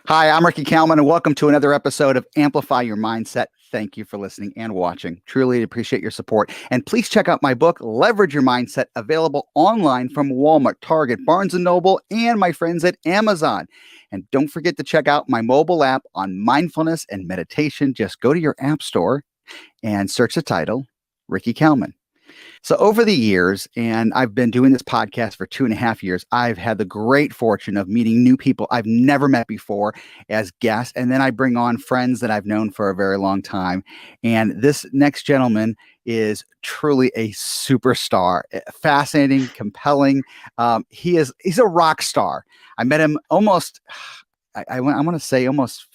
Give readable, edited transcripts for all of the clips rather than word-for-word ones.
Hi, I'm Ricky Kalmon, and welcome to another episode of Amplify Your Mindset. Thank you for listening and watching. Truly appreciate your support. And please check out my book, Leverage Your Mindset, available online from Walmart, Target, Barnes & Noble, and my friends at Amazon. And don't forget to check out my mobile app on mindfulness and meditation. Just go to your app store and search the title, Ricky Kalmon. So over the years, and I've been doing this podcast for 2.5 years, I've had the great fortune of meeting new people I've never met before as guests. And then I bring on friends that I've known for a very long time. And this next gentleman is truly a superstar, fascinating, compelling. He's a rock star. I met him almost, I want to say almost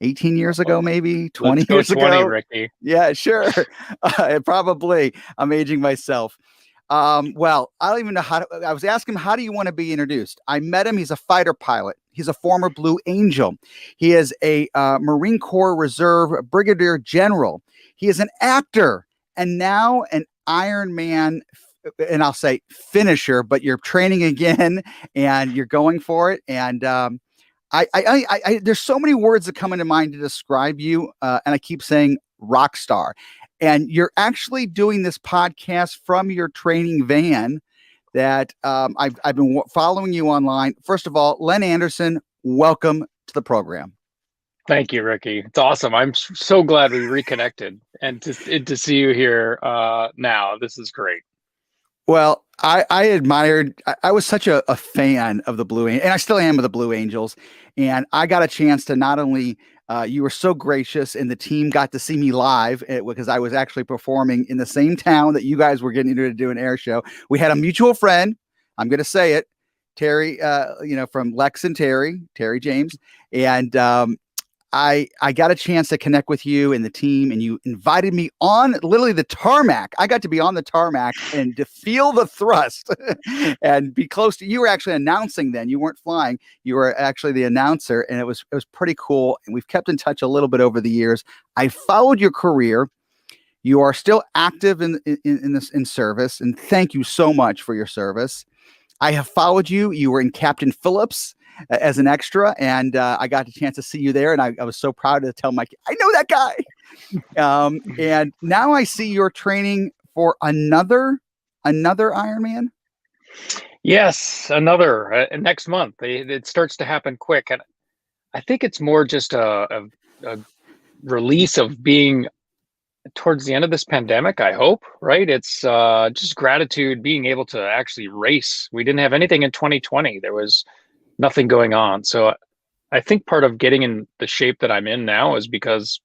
18 years ago, maybe 20 Let's go years 20, ago. Ricky. Yeah, sure. Probably. I'm aging myself. Well, I don't even know I was asking him, how do you want to be introduced? I met him. He's a fighter pilot. He's a former Blue Angel. He is a Marine Corps Reserve Brigadier General. He is an actor and now an Ironman, and I'll say finisher, but you're training again and you're going for it. And there's so many words that come into mind to describe you, and I keep saying rock star. And you're actually doing this podcast from your training van that I've been following you online. First of all, Len Anderson, welcome to the program. Thank you, Ricky. It's awesome. I'm so glad we reconnected and to see you here now. This is great. Well, I admired, I was such a fan of the Blue Angels, and I still am of the Blue Angels. And I got a chance to not only, you were so gracious, and the team got to see me live because I was actually performing in the same town that you guys were getting to do an air show. We had a mutual friend, I'm going to say it, Terry, from Lex and Terry James. And I got a chance to connect with you and the team, and you invited me on literally the tarmac. I got to be on the tarmac and to feel the thrust and be close to you. Were actually announcing then. You weren't flying. You were actually the announcer, and it was pretty cool. And we've kept in touch a little bit over the years. I followed your career. You are still active in service, and thank you so much for your service. I have followed you. You were in Captain Phillips as an extra, and I got a chance to see you there, and I was so proud to tell Mike, I know that guy. And now I see you're training for another Ironman. Yes, another next month. It starts to happen quick, and I think it's more just a release of being towards the end of this pandemic. I hope, right? It's just gratitude, being able to actually race. We didn't have anything in 2020. There was nothing going on. So I think part of getting in the shape that I'm in now is because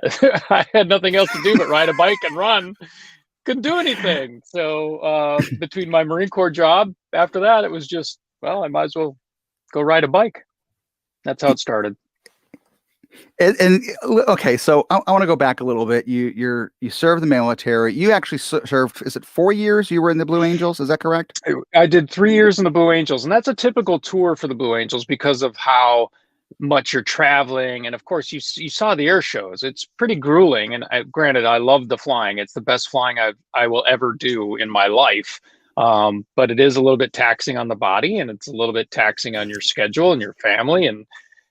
I had nothing else to do but ride a bike and run. Couldn't do anything. So between my Marine Corps job, after that, it was just, well, I might as well go ride a bike. That's how it started. And okay, so I want to go back a little bit. You served the military. You actually served, is it 4 years you were in the Blue Angels? Is that correct? I did 3 years in the Blue Angels, and that's a typical tour for the Blue Angels because of how much you're traveling. And of course, you saw the air shows. It's pretty grueling. And granted, I love the flying. It's the best flying I will ever do in my life. But it is a little bit taxing on the body, and it's a little bit taxing on your schedule and your family. And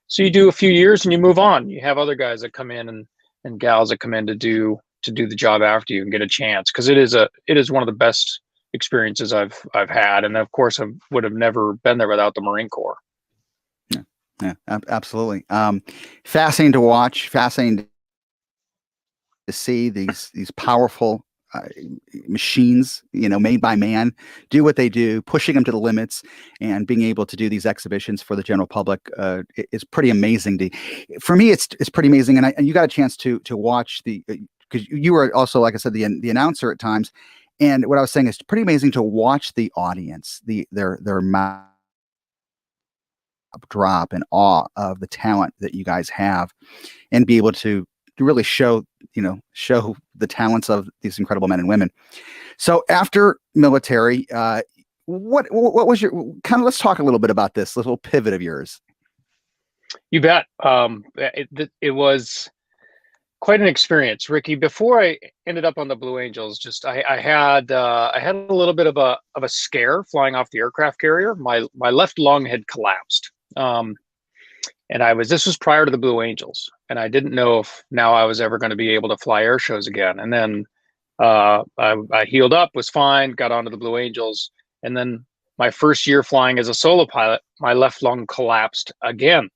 so you do a few years and you move on. You have other guys that come in and gals that come in to do the job after you and get a chance, because it is one of the best experiences I've had. And of course, I would have never been there without the Marine Corps. Yeah, absolutely. Fascinating to watch. Fascinating to see these powerful machines, made by man, do what they do, pushing them to the limits, and being able to do these exhibitions for the general public is pretty amazing. For me, it's pretty amazing. And you got a chance to watch because you were also, like I said, the announcer at times. And what I was saying is pretty amazing to watch the audience, their mouth drop in awe of the talent that you guys have, and be able to really show the talents of these incredible men and women. So after military, what was your let's talk a little bit about this little pivot of yours. You bet. It was quite an experience, Ricky. Before I ended up on the Blue Angels, I had a little bit of a scare flying off the aircraft carrier. My left lung had collapsed. And this was prior to the Blue Angels, and I didn't know if now I was ever going to be able to fly air shows again. And then I healed up, was fine, got onto the Blue Angels, and then my first year flying as a solo pilot, my left lung collapsed again.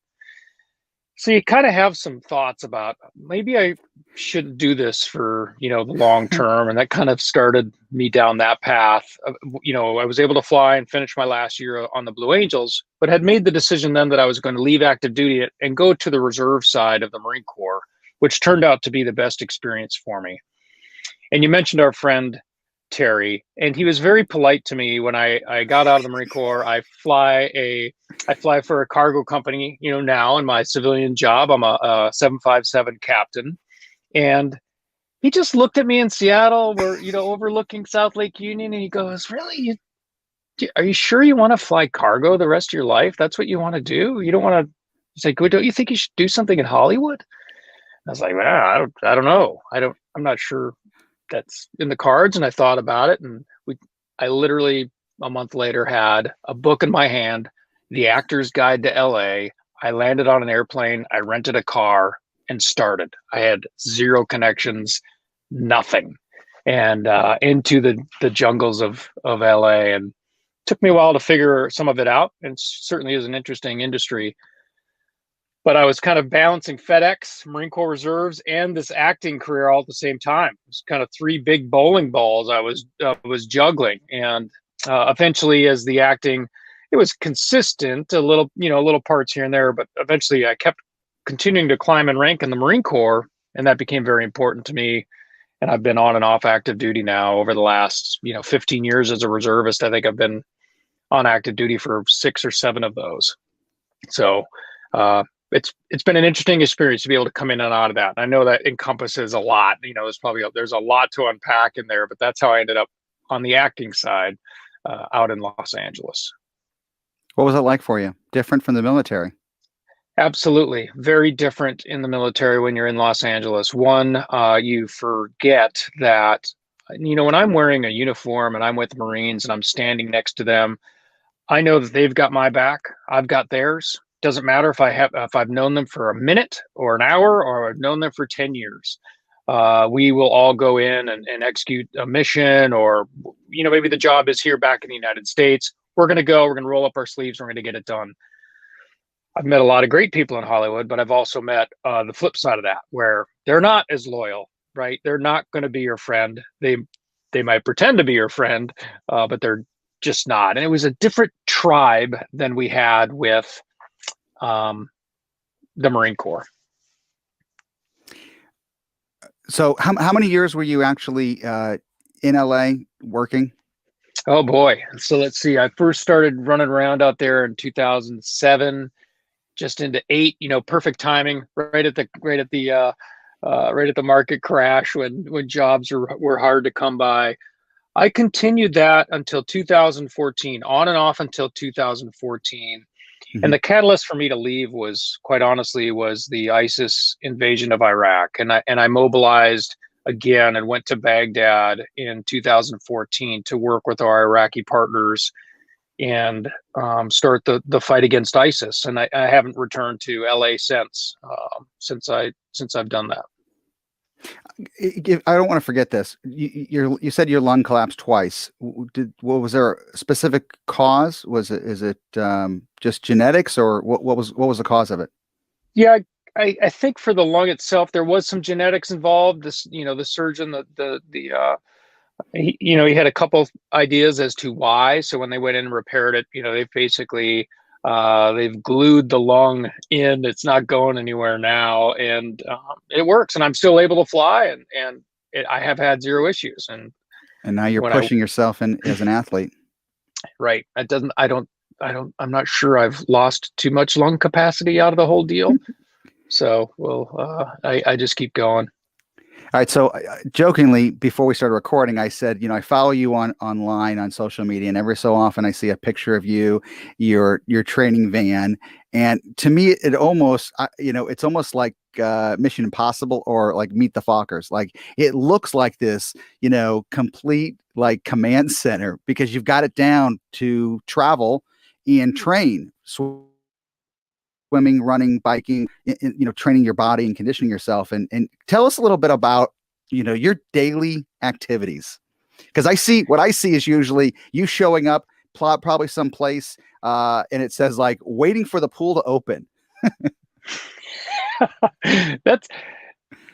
So you kind of have some thoughts about maybe I shouldn't do this for, the long term. And that kind of started me down that path. I was able to fly and finish my last year on the Blue Angels, but had made the decision then that I was going to leave active duty and go to the reserve side of the Marine Corps, which turned out to be the best experience for me. And you mentioned our friend Terry, and he was very polite to me when I got out of the Marine Corps. I fly for a cargo company, now in my civilian job. I'm a 757 captain. And he just looked at me in Seattle, where, overlooking South Lake Union, and he goes, "Really? Are you sure you want to fly cargo the rest of your life? That's what you want to do? You don't want to?" He's like, "Well, don't you think you should do something in Hollywood?" I was like, "Well, I don't know. I'm not sure that's in the cards." And I thought about it, and I literally a month later had a book in my hand, The Actor's Guide to LA. I landed on an airplane, I rented a car and started. I had zero connections, nothing, and into the jungles of LA. And it took me a while to figure some of it out, and it certainly is an interesting industry. But I was kind of balancing FedEx, Marine Corps Reserves, and this acting career all at the same time. It was kind of three big bowling balls I was juggling. And eventually, as the acting, it was consistent, a little parts here and there. But eventually, I kept continuing to climb and rank in the Marine Corps, and that became very important to me. And I've been on and off active duty now over the last 15 years as a reservist. I think I've been on active duty for 6 or 7 of those. So. It's been an interesting experience to be able to come in and out of that. I know that encompasses a lot. There's a lot to unpack in there, but that's how I ended up on the acting side out in Los Angeles. What was it like for you? Different from the military? Absolutely. Very different in the military when you're in Los Angeles. One, you forget that, when I'm wearing a uniform and I'm with Marines and I'm standing next to them, I know that they've got my back. I've got theirs. Doesn't matter if I've known them for a minute or an hour or I've known them for 10 years. We will all go in and execute a mission, or maybe the job is here back in the United States. We're going to roll up our sleeves, we're going to get it done. I've met a lot of great people in Hollywood, but I've also met the flip side of that, where they're not as loyal, right? They're not going to be your friend. They might pretend to be your friend, but they're just not. And it was a different tribe than we had with the Marine Corps. So how many years were you actually in LA working? Oh boy. So let's see. I first started running around out there in 2007, just into 8, perfect timing, right at the market crash when jobs were hard to come by. I continued that until 2014, on and off until 2014. And the catalyst for me to leave was, quite honestly, the ISIS invasion of Iraq. And I mobilized again and went to Baghdad in 2014 to work with our Iraqi partners and start the fight against ISIS. And I haven't returned to LA since I've done that. I don't want to forget this. You said your lung collapsed twice. Was there a specific cause? Is it just genetics, or what was the cause of it? Yeah, I think for the lung itself, there was some genetics involved. The surgeon, he had a couple ideas as to why. So when they went in and repaired it, they basically they've glued the lung in. It's not going anywhere now, and it works. And I'm still able to fly, and I have had zero issues. And now you're pushing yourself in as an athlete, right? I'm not sure I've lost too much lung capacity out of the whole deal. So, I just keep going. All right. So jokingly, before we started recording, I said, I follow you online on social media, and every so often I see a picture of you, your training van. And to me, it almost, it's almost like Mission Impossible or like Meet the Fockers. Like it looks like this, complete like command center, because you've got it down to travel and train, swim, swimming, running, biking, training your body and conditioning yourself. And tell us a little bit about, your daily activities. Because what I see is usually you showing up probably someplace and it says like waiting for the pool to open.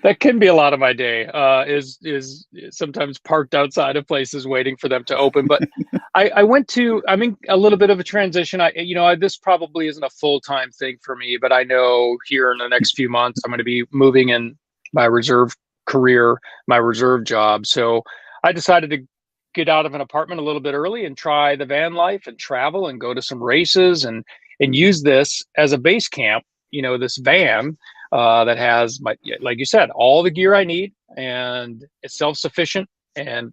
That can be a lot of my day, is sometimes parked outside of places waiting for them to open. But I'm in a little bit of a transition. This probably isn't a full-time thing for me, but I know here in the next few months, I'm going to be moving in my reserve career, my reserve job. So I decided to get out of an apartment a little bit early and try the van life and travel and go to some races and use this as a base camp, this van that has, like you said, all the gear I need, and it's self-sufficient. And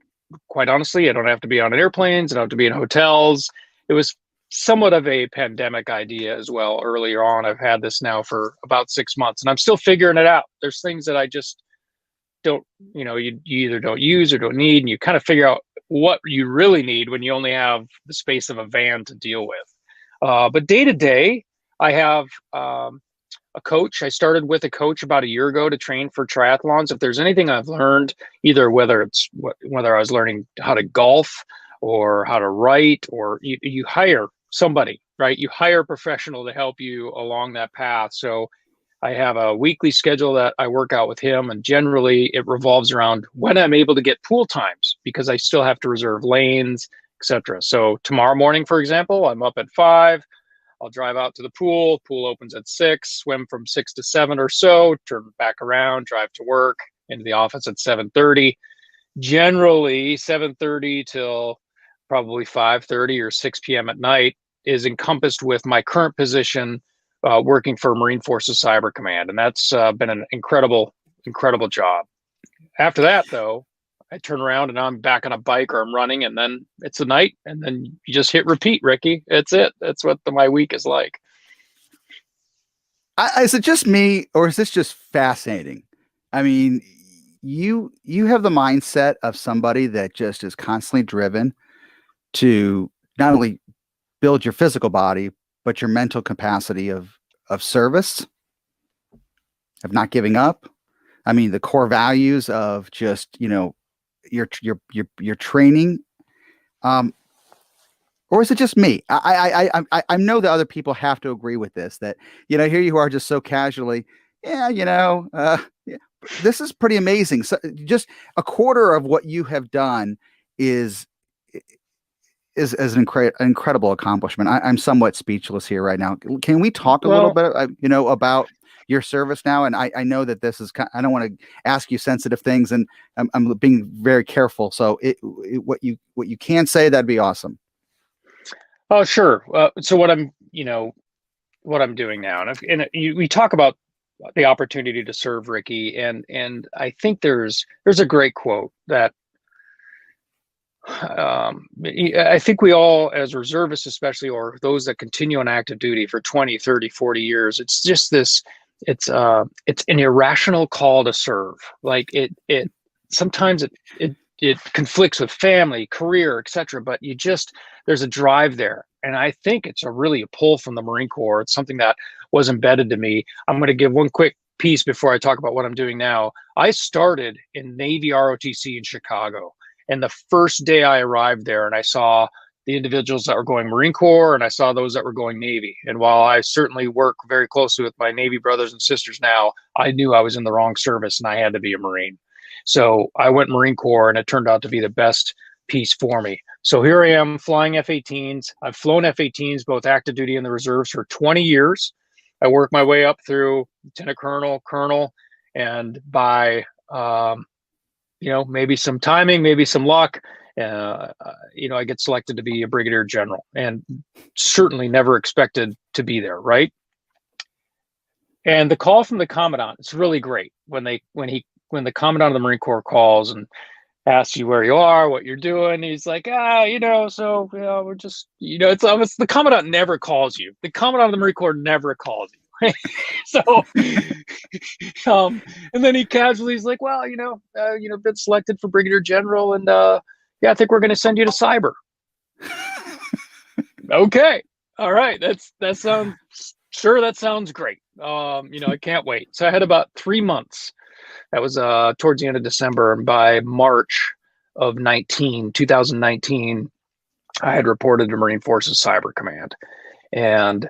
quite honestly, I don't have to be on airplanes. I don't have to be in hotels. It was somewhat of a pandemic idea as well earlier on. I've had this now for about 6 months and I'm still figuring it out. There's things that I just don't, you either don't use or don't need, and you kind of figure out what you really need when you only have the space of a van to deal with. But day to day, I have a coach. I started with a coach about a year ago to train for triathlons. If there's anything I've learned, either whether I was learning how to golf or how to write, or you hire somebody, right? You hire a professional to help you along that path. So I have a weekly schedule that I work out with him, and generally it revolves around when I'm able to get pool times, because I still have to reserve lanes, etc. So tomorrow morning, for example, I'm up at 5. I'll drive out to the pool. Pool opens at 6, swim from 6 to 7 or so, turn back around, drive to work, into the office at 7:30. Generally 7:30 till probably 5:30 or 6 p.m. at night is encompassed with my current position, working for Marine Forces Cyber Command. And that's been an incredible job. After that, though, I turn around and I'm back on a bike or I'm running, and then it's the night, and then you just hit repeat, Ricky. It's it. That's what my week is like. Is it just me, or is this just fascinating? I mean, you have the mindset of somebody that just is constantly driven to not only build your physical body, but your mental capacity of service, of not giving up. I mean, the core values of just, your training, or is it just me? I know that other people have to agree with this, that, here you are just so casually, this is pretty amazing. So just a quarter of what you have done is an incredible accomplishment. I'm somewhat speechless here right now. Can we talk a little bit, about your service now? And I know that this is, I don't want to ask you sensitive things, and I'm being very careful. So what you can say, that'd be awesome. Oh, sure. So what I'm doing now, and we talk about the opportunity to serve, Ricky, and I think there's a great quote that I think we all, as reservists especially, or those that continue on active duty for 20, 30, 40 years, it's just this, it's an irrational call to serve. Like it sometimes it conflicts with family, career, etc. But there's a drive there. And I think it's really a pull from the Marine Corps. It's something that was embedded to me. I'm going to give one quick piece before I talk about what I'm doing now. I started in Navy ROTC in Chicago. And the first day I arrived there, and I saw the individuals that were going Marine Corps, and I saw those that were going Navy. And while I certainly work very closely with my Navy brothers and sisters now, I knew I was in the wrong service and I had to be a Marine. So I went Marine Corps, and it turned out to be the best piece for me. So here I am flying F-18s. I've flown F-18s, both active duty and the reserves, for 20 years. I worked my way up through lieutenant colonel, and by maybe some timing, maybe some luck, I get selected to be a brigadier general, and certainly never expected to be there, right? And the call from the commandant, it's really great when the commandant of the Marine Corps calls and asks you where you are, what you're doing. He's like, we're just, it's almost, the commandant never calls you. The commandant of the Marine Corps never calls you. So, and then he casually is like, well, been selected for brigadier general, and I think we're going to send you to cyber. Okay, all right, that sounds Sure, that sounds great. I can't wait. So I had about 3 months. That was towards the end of December, and by March of 2019, I had reported to Marine Forces Cyber Command, and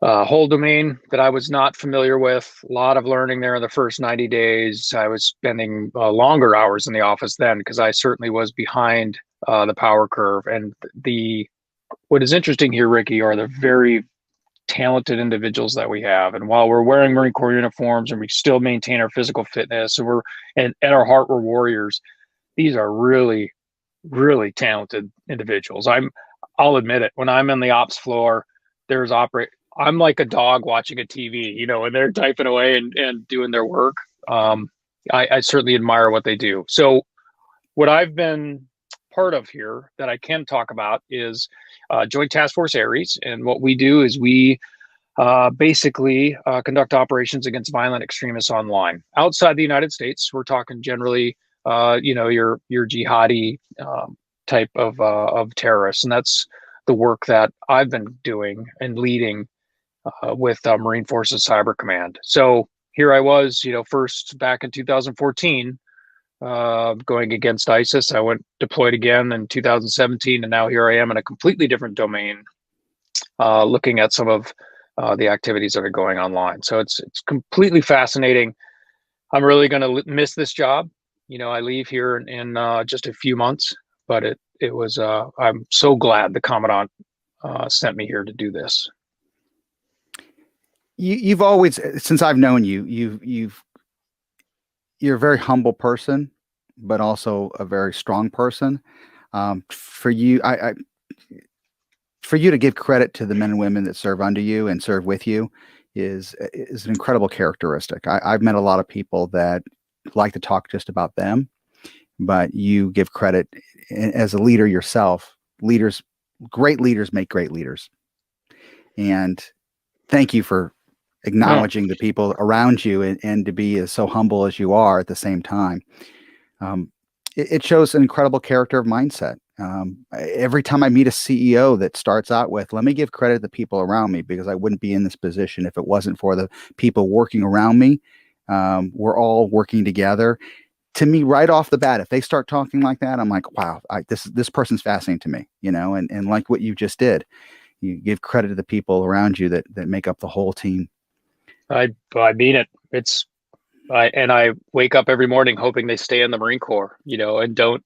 a whole domain that I was not familiar with. A lot of learning there in the first 90 days. I was spending longer hours in the office then because I certainly was behind the power curve. And what is interesting here, Ricky, are the very talented individuals that we have. And while we're wearing Marine Corps uniforms and we still maintain our physical fitness, and at our heart we're warriors, these are really, really talented individuals. I'll admit it. When I'm on the ops floor, I'm like a dog watching a TV, and they're typing away and doing their work. I certainly admire what they do. So what I've been part of here that I can talk about is Joint Task Force Ares. And what we do is we basically conduct operations against violent extremists online. Outside the United States, we're talking generally, your jihadi type of terrorists. And that's the work that I've been doing and leading with Marine Forces Cyber Command. So here I was, first back in 2014, going against ISIS. I went deployed again in 2017, and now here I am in a completely different domain, looking at some of the activities that are going online. So it's completely fascinating. I'm really going to miss this job. I leave here in just a few months, but it was I'm so glad the Commandant sent me here to do this. You've always, since I've known you, you're a very humble person, but also a very strong person. For you, for you to give credit to the men and women that serve under you and serve with you is an incredible characteristic. I've met a lot of people that like to talk just about them, but you give credit as a leader yourself. Great leaders make great leaders. And thank you for acknowledging the people around you and to be so humble as you are at the same time. It shows an incredible character of mindset. Every time I meet a CEO that starts out with, let me give credit to the people around me because I wouldn't be in this position if it wasn't for the people working around me. We're all working together. To me, right off the bat, if they start talking like that, I'm like, wow, this person's fascinating to me, and like what you just did, you give credit to the people around you that make up the whole team. I mean it. I wake up every morning hoping they stay in the Marine Corps, and don't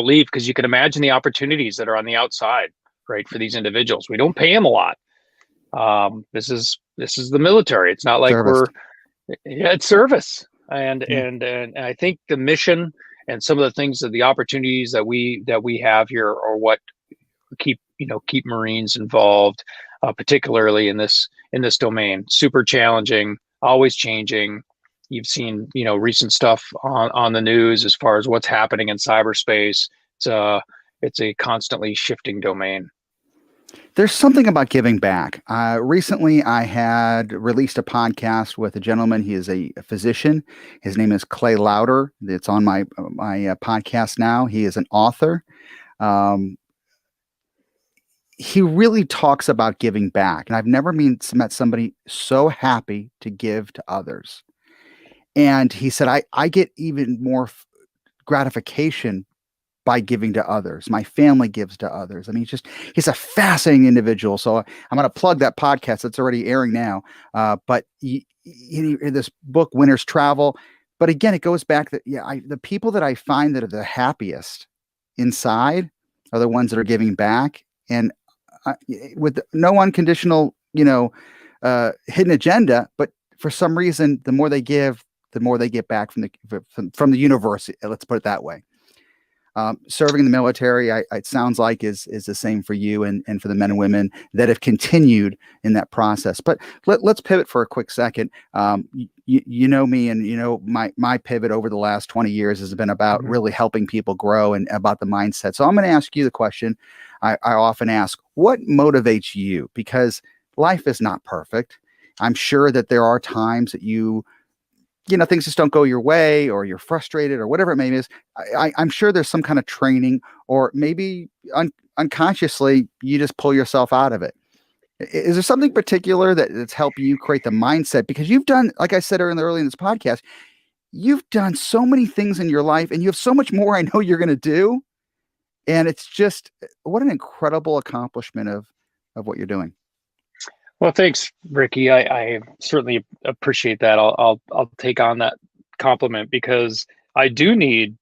leave, because you can imagine the opportunities that are on the outside, right, for these individuals. We don't pay them a lot. This is the military. It's not like it's service, and I think the mission and some of the things the opportunities that we have here are what keep Marines involved, particularly in this domain. Super challenging, always changing. You've seen, recent stuff on the news as far as what's happening in cyberspace. It's a constantly shifting domain. There's something about giving back. Recently, I had released a podcast with a gentleman. He is a physician. His name is Clay Lauder. It's on my podcast now. He is an author. He really talks about giving back. And I've never met somebody so happy to give to others. And he said, I get even more gratification by giving to others. My family gives to others. I mean, he's a fascinating individual. So I'm going to plug that podcast that's already airing now. But this book, Winners Travel. But again, it goes back that, the people that I find that are the happiest inside are the ones that are giving back. And with no unconditional, hidden agenda, but for some reason, the more they give, the more they get back from the universe. Let's put it that way. Serving in the military, it sounds like is the same for you and for the men and women that have continued in that process. But let's pivot for a quick second. You know me, and my pivot over the last 20 years has been about really helping people grow and about the mindset. So I'm going to ask you the question I often ask: what motivates you? Because life is not perfect. I'm sure that there are times that things just don't go your way, or you're frustrated, or whatever it may be. I'm sure there's some kind of training, or maybe unconsciously you just pull yourself out of it. Is there something particular that's helped you create the mindset? Because you've done, like I said early in this podcast, you've done so many things in your life, and you have so much more I know you're going to do. And it's just what an incredible accomplishment of what you're doing. Well, thanks, Ricky. I certainly appreciate that. I'll take on that compliment because I do need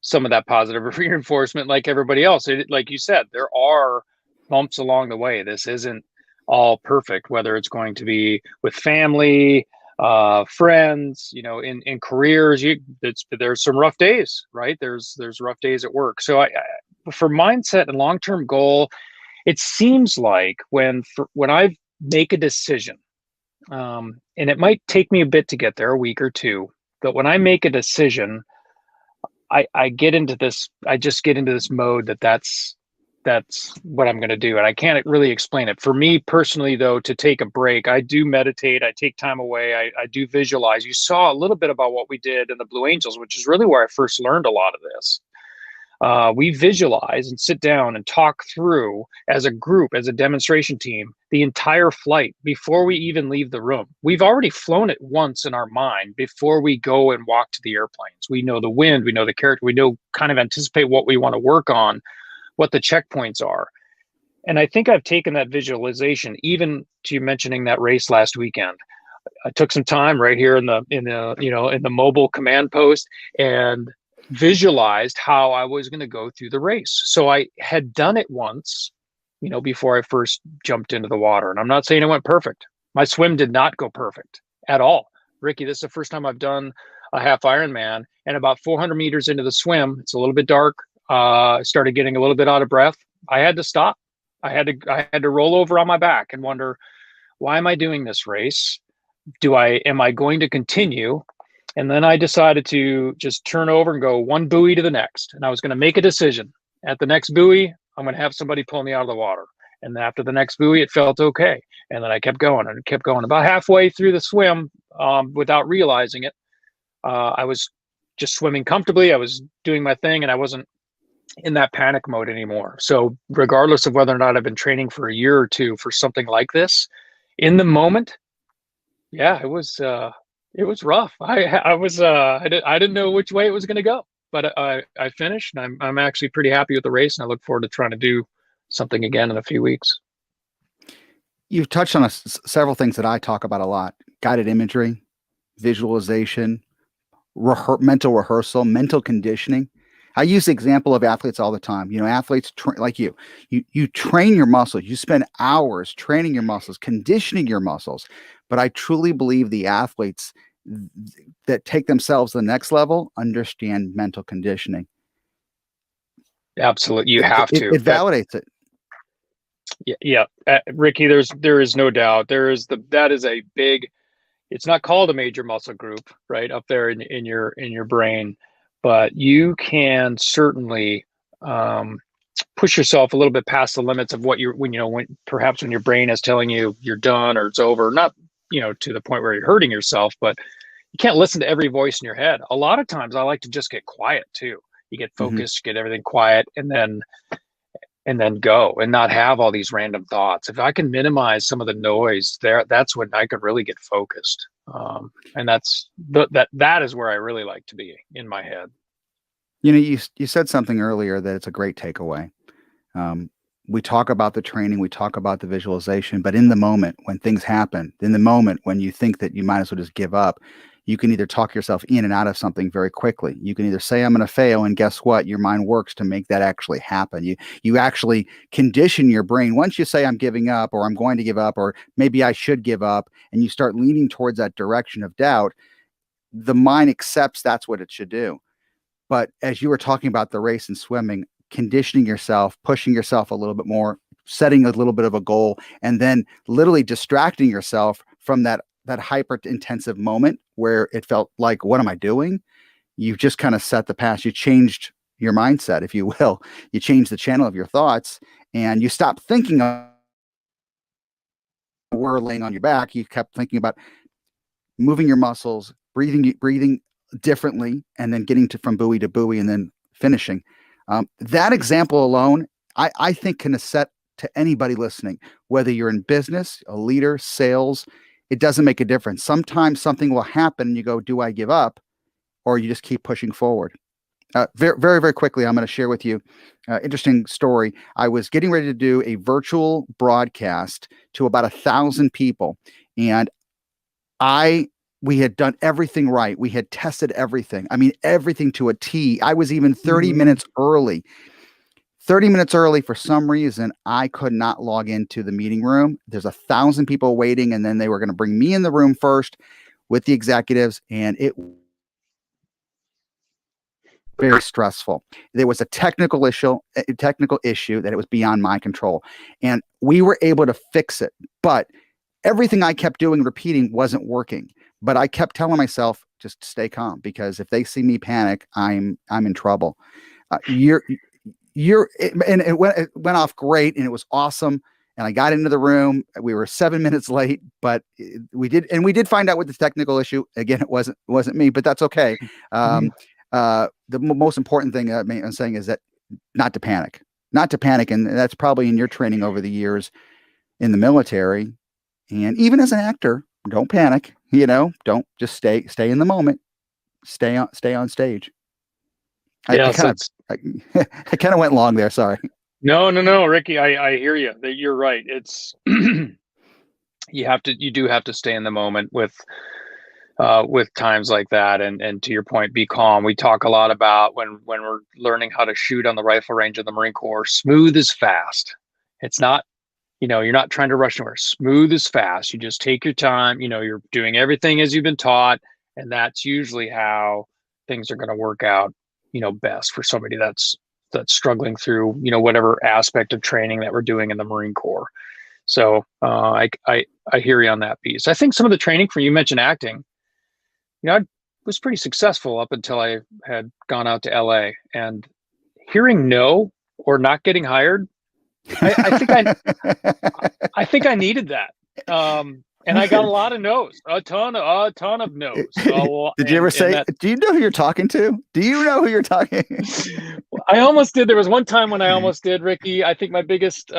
some of that positive reinforcement like everybody else. Like you said, there are bumps along the way. This isn't all perfect, whether it's going to be with family, friends, in careers. There's some rough days, right? There's rough days at work. So for mindset and long-term goal, it seems like when I make a decision, and it might take me a bit to get there, a week or two, but when I make a decision, I get into this. I just get into this mode that's what I'm going to do, and I can't really explain it. For me personally, though, to take a break, I do meditate. I take time away. I do visualize. You saw a little bit about what we did in the Blue Angels, which is really where I first learned a lot of this. We visualize and sit down and talk through as a group, as a demonstration team, the entire flight before we even leave the room. We've already flown it once in our mind before we go and walk to the airplanes. We know the wind, we know the character, we know kind of anticipate what we want to work on, what the checkpoints are. And I think I've taken that visualization, even to mentioning that race last weekend. I took some time right here in the mobile command post and visualized how I was going to go through the race. So I had done it once, before I first jumped into the water. And I'm not saying it went perfect. My swim did not go perfect at all. Ricky, this is the first time I've done a half Ironman, and about 400 meters into the swim, it's a little bit dark. I started getting a little bit out of breath. I had to stop. I had to roll over on my back and wonder, why am I doing this race? Am I going to continue? And then I decided to just turn over and go one buoy to the next. And I was going to make a decision. At the next buoy, I'm going to have somebody pull me out of the water. And after the next buoy, it felt okay. And then I kept going and kept going. About halfway through the swim, without realizing it, I was just swimming comfortably. I was doing my thing, and I wasn't in that panic mode anymore. So regardless of whether or not I've been training for a year or two for something like this, in the moment, yeah, it was rough. I didn't know which way it was going to go, but I finished, and I'm actually pretty happy with the race, and I look forward to trying to do something again in a few weeks. You've touched on several things that I talk about a lot: guided imagery, visualization, mental rehearsal, mental conditioning. I use the example of athletes all the time. Athletes like you train your muscles. You spend hours training your muscles, conditioning your muscles. But I truly believe the athletes that take themselves to the next level understand mental conditioning. Absolutely. You have to. It validates it. Yeah. Ricky, there is no doubt. That is a big, it's not called a major muscle group, right? Up there in your brain, but you can certainly push yourself a little bit past the limits of what when your brain is telling you you're done or it's over, not, to the point where you're hurting yourself, but you can't listen to every voice in your head. A lot of times I like to just get quiet too. You get focused, get everything quiet, and then go and not have all these random thoughts. If I can minimize some of the noise there, that's when I could really get focused. And that is where I really like to be in my head. You said something earlier that it's a great takeaway. We talk about the training, we talk about the visualization, but in the moment when things happen, in the moment when you think that you might as well just give up, you can either talk yourself in and out of something very quickly. You can either say, I'm going to fail, and guess what? Your mind works to make that actually happen. You actually condition your brain. Once you say, I'm giving up, or I'm going to give up, or maybe I should give up, and you start leaning towards that direction of doubt, the mind accepts that's what it should do. But as you were talking about the race and swimming, conditioning yourself, pushing yourself a little bit more, setting a little bit of a goal, and then literally distracting yourself from that hyper intensive moment where it felt like, what am I doing? You've just kind of set the path. You changed your mindset, if you will. You changed the channel of your thoughts, and you stopped thinking of were laying on your back. You kept thinking about moving your muscles, breathing differently, and then getting from buoy to buoy and then finishing. That example alone, I think can set to anybody listening, whether you're in business, a leader, sales, it doesn't make a difference. Sometimes something will happen and you go, do I give up? Or you just keep pushing forward. Very, very, very quickly, I'm going to share with you an interesting story. I was getting ready to do a virtual broadcast to about 1,000 people. And we had done everything right. We had tested everything. I mean, everything to a T. I was even 30 minutes early. 30 minutes early, for some reason, I could not log into the meeting room. There's 1,000 people waiting, and then they were going to bring me in the room first with the executives, and it was very stressful. There was a technical issue that it was beyond my control, and we were able to fix it. But everything I kept doing, repeating, wasn't working. But I kept telling myself, just stay calm, because if they see me panic, I'm in trouble. It went off great, and it was awesome. And I got into the room. We were 7 minutes late, but we did find out what the technical issue. Again, it wasn't me, but that's okay. The most important thing I'm saying is that not to panic, and that's probably in your training over the years in the military, and even as an actor. Don't panic. Don't just stay in the moment. Stay on stage. I kind of went long there. Sorry. No, Ricky, I hear you. You're right. It's you do have to stay in the moment with times like that. And to your point, be calm. We talk a lot about when we're learning how to shoot on the rifle range of the Marine Corps, smooth is fast. It's not, you're not trying to rush anywhere. Smooth is fast. You just take your time. You're doing everything as you've been taught. And that's usually how things are going to work out, best for somebody that's struggling through, whatever aspect of training that we're doing in the Marine Corps. So I hear you on that piece. I think some of the training for you mentioned acting, I was pretty successful up until I had gone out to LA, and hearing no or not getting hired, I think I needed that. And I got a lot of no's, a ton of no's. Did you ever say, do you know who you're talking to? Do you know who you're talking? I almost did. There was one time when I almost did, Ricky. I think my biggest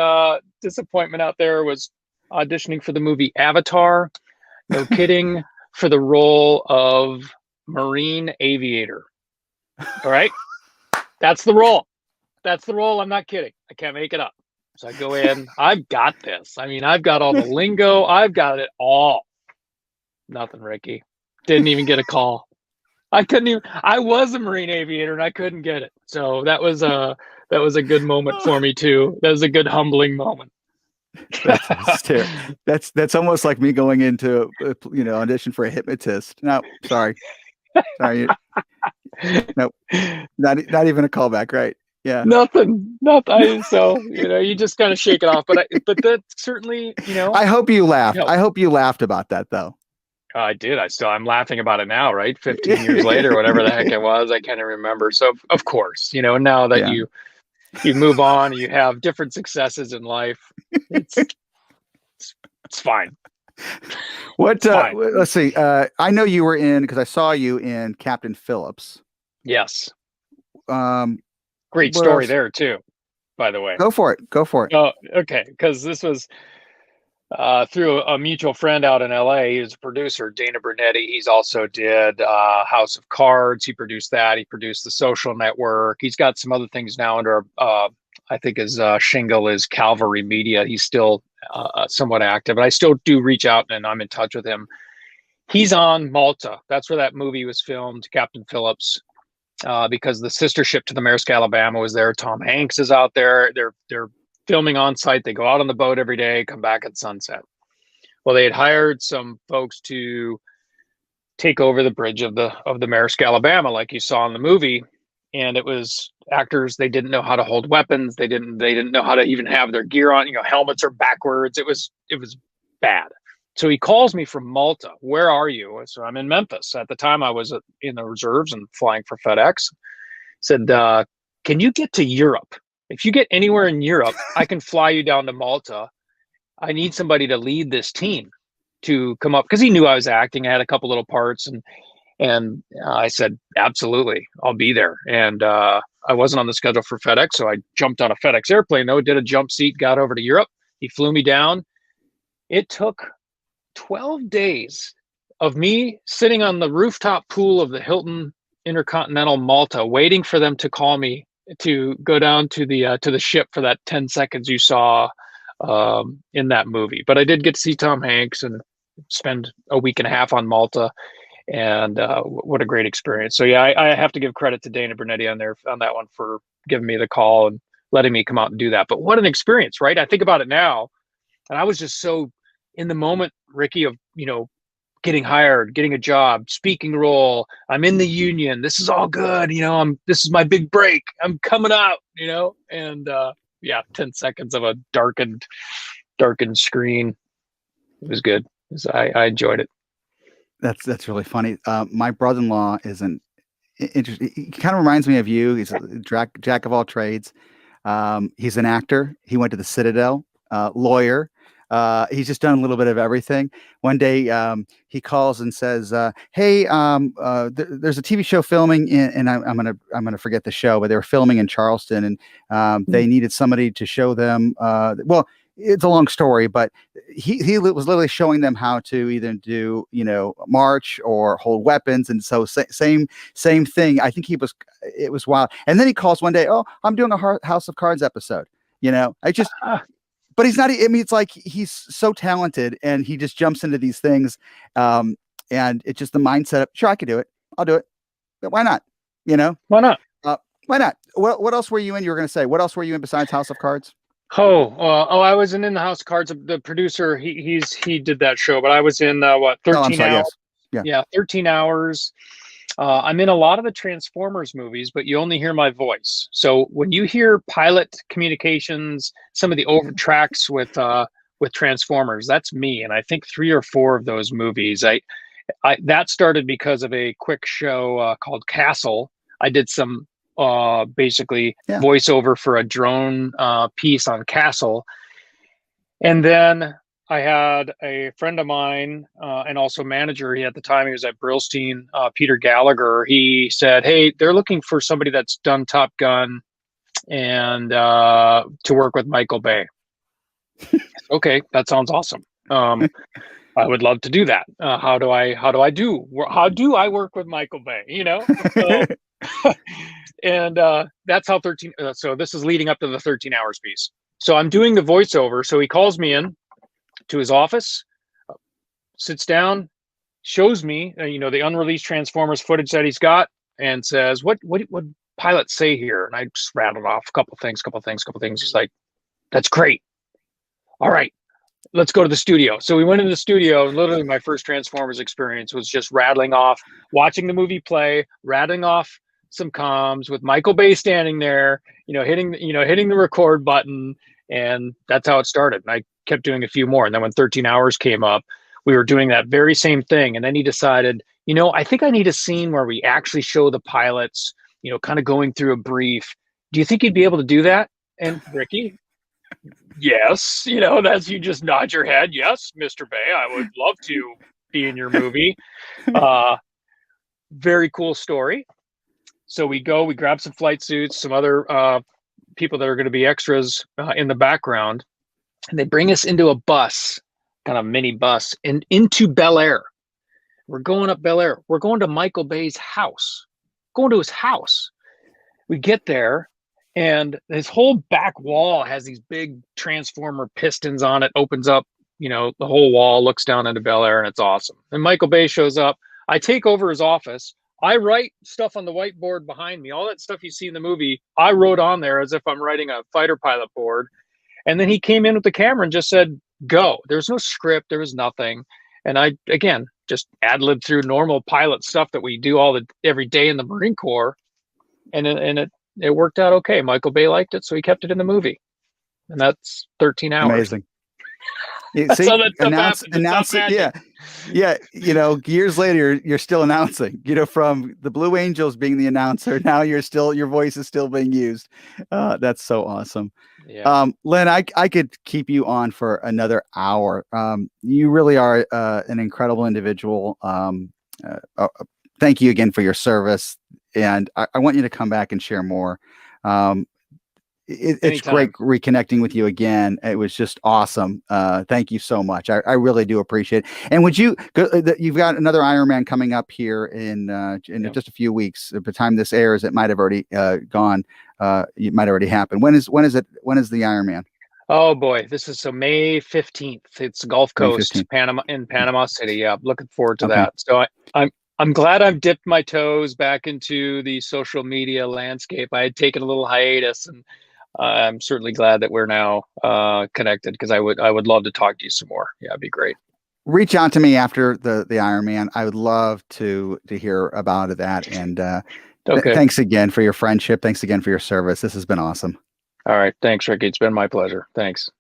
disappointment out there was auditioning for the movie Avatar. No kidding. For the role of Marine aviator. All right. That's the role. I'm not kidding. I can't make it up. So I go in, I've got this. I mean, I've got all the lingo. I've got it all. Nothing, Ricky. Didn't even get a call. I was a Marine aviator and I couldn't get it. So that was a good moment for me too. That was a good humbling moment. That's almost like me going into audition for a hypnotist. No, sorry. No, not even a callback, right? Yeah, nothing. So you just kind of shake it off. But that certainly, I hope you laughed. I hope you laughed about that, though. I did. I'm laughing about it now, right? 15 years later, whatever the heck it was, I can't even remember. So of course, now that you move on, you have different successes in life. It's fine. Let's see. I know you were because I saw you in Captain Phillips. Yes. Great story there too, by the way. Go for it. Oh, okay. Because this was through a mutual friend out in LA. He was a producer, Dana Brunetti. He's also did House of Cards. He produced that. He produced The Social Network. He's got some other things now under, I think his shingle is Calvary Media. He's still somewhat active, but I still do reach out and I'm in touch with him. He's on Malta. That's where that movie was filmed, Captain Phillips. Because the sister ship to the Maersk, Alabama was there. Tom Hanks is out there. They're filming on site. They go out on the boat every day, come back at sunset. Well, they had hired some folks to take over the bridge of the Maersk, Alabama, like you saw in the movie. And it was actors. They didn't know how to hold weapons. They didn't know how to even have their gear on. Helmets are backwards. It was bad. So he calls me from Malta. Where are you? So I'm in Memphis. At the time, I was in the reserves and flying for FedEx. Said, can you get to Europe? If you get anywhere in Europe, I can fly you down to Malta. I need somebody to lead this team to come up. Because he knew I was acting. I had a couple little parts. And I said, absolutely, I'll be there. And I wasn't on the schedule for FedEx, so I jumped on a FedEx airplane, though, did a jump seat, got over to Europe. He flew me down. It took 12 days of me sitting on the rooftop pool of the Hilton Intercontinental Malta, waiting for them to call me to go down to the ship for that 10 seconds you saw in that movie. But I did get to see Tom Hanks and spend a week and a half on Malta, and what a great experience. So yeah, I have to give credit to Dana Bernetti on that one for giving me the call and letting me come out and do that. But what an experience, right? I think about it now, and I was just so in the moment, Ricky, of, getting hired, getting a job, speaking role. I'm in the union. This is all good. This is my big break. I'm coming out, and 10 seconds of a darkened screen. It was good. I enjoyed it. That's really funny. My brother-in-law is an interesting. He kind of reminds me of you. He's a jack of all trades. He's an actor. He went to the Citadel. Lawyer. He's just done a little bit of everything. One day, he calls and says, "Hey, there's a TV show filming and I'm gonna forget the show, but they were filming in Charleston, and they needed somebody to show them. Well, it's a long story, but he was literally showing them how to either do march or hold weapons, and so same thing. I think it was wild. And then he calls one day, "Oh, I'm doing a House of Cards episode." I just. But he's not. I mean, it's like he's so talented, and he just jumps into these things, and it's just the mindset of, sure, I could do it. I'll do it. But why not? Why not? Why not? What else were you in? You were going to say, what else were you in besides House of Cards? I wasn't in the House of Cards. The producer, he did that show, but I was in 13 hours. Yes. Yeah, 13 hours. I'm in a lot of the Transformers movies, but you only hear my voice. So when you hear pilot communications, some of the over tracks with Transformers, that's me. And I think 3 or 4 of those movies, that started because of a quick show called Castle. I did some basically voiceover for a drone piece on Castle, and then I had a friend of mine and also manager. At the time, he was at Brillstein, Peter Gallagher. He said, "Hey, they're looking for somebody that's done Top Gun and to work with Michael Bay." Okay, that sounds awesome. I would love to do that. How do I work with Michael Bay? So, and that's how 13. So this is leading up to the 13 hours piece. So I'm doing the voiceover. So he calls me in to his office, sits down, shows me, the unreleased Transformers footage that he's got, and says, "What pilots say here?" And I just rattled off a couple things. He's like, "That's great. All right, let's go to the studio." So we went into the studio, and literally my first Transformers experience was just rattling off, watching the movie play, rattling off some comms with Michael Bay standing there, hitting the record button, and that's how it started. And I kept doing a few more. And then when 13 hours came up, we were doing that very same thing. And then he decided, I think I need a scene where we actually show the pilots, kind of going through a brief. Do you think you'd be able to do that? And Ricky, yes, that's, you just nod your head. Yes, Mr. Bay, I would love to be in your movie. Very cool story. So we grab some flight suits, some other people that are going to be extras in the background. And they bring us into a bus, kind of mini bus, and into Bel Air. We're going up Bel Air. We're going to Michael Bay's house. Going to his house. We get there, and his whole back wall has these big transformer pistons on it. Opens up, the whole wall, looks down into Bel Air, and it's awesome. And Michael Bay shows up. I take over his office. I write stuff on the whiteboard behind me. All that stuff you see in the movie, I wrote on there as if I'm writing a fighter pilot board. And then he came in with the camera and just said, "Go." There's no script. There was nothing. And I, again, just ad-libbed through normal pilot stuff that we do every day in the Marine Corps. And it worked out okay. Michael Bay liked it, so he kept it in the movie. And that's 13 hours. Amazing. See, announce it. Yeah. Years later, you're still announcing, from the Blue Angels being the announcer. Now your voice is still being used. That's so awesome. Yeah. Len, I could keep you on for another hour. You really are an incredible individual. Thank you again for your service. and I want you to come back and share more. Um, it's great Anytime. reconnecting with you again. It was just awesome. Thank you so much. I really do appreciate it. And would you, you've got another Ironman coming up here in Yep. just a few weeks. By the time this airs, it might have already gone. It might already happen. When is it? When is the Ironman? Oh boy, this is so May 15th. It's Gulf May Coast, 15th. Panama, in Panama City. Yeah, looking forward to Okay. that. So I'm glad I've dipped my toes back into the social media landscape. I had taken a little hiatus, and I'm certainly glad that we're now connected, because I would love to talk to you some more. Yeah, it'd be great. Reach out to me after the Ironman. I would love to hear about that. And Okay. thanks again for your friendship. Thanks again for your service. This has been awesome. All right. Thanks, Ricky. It's been my pleasure. Thanks.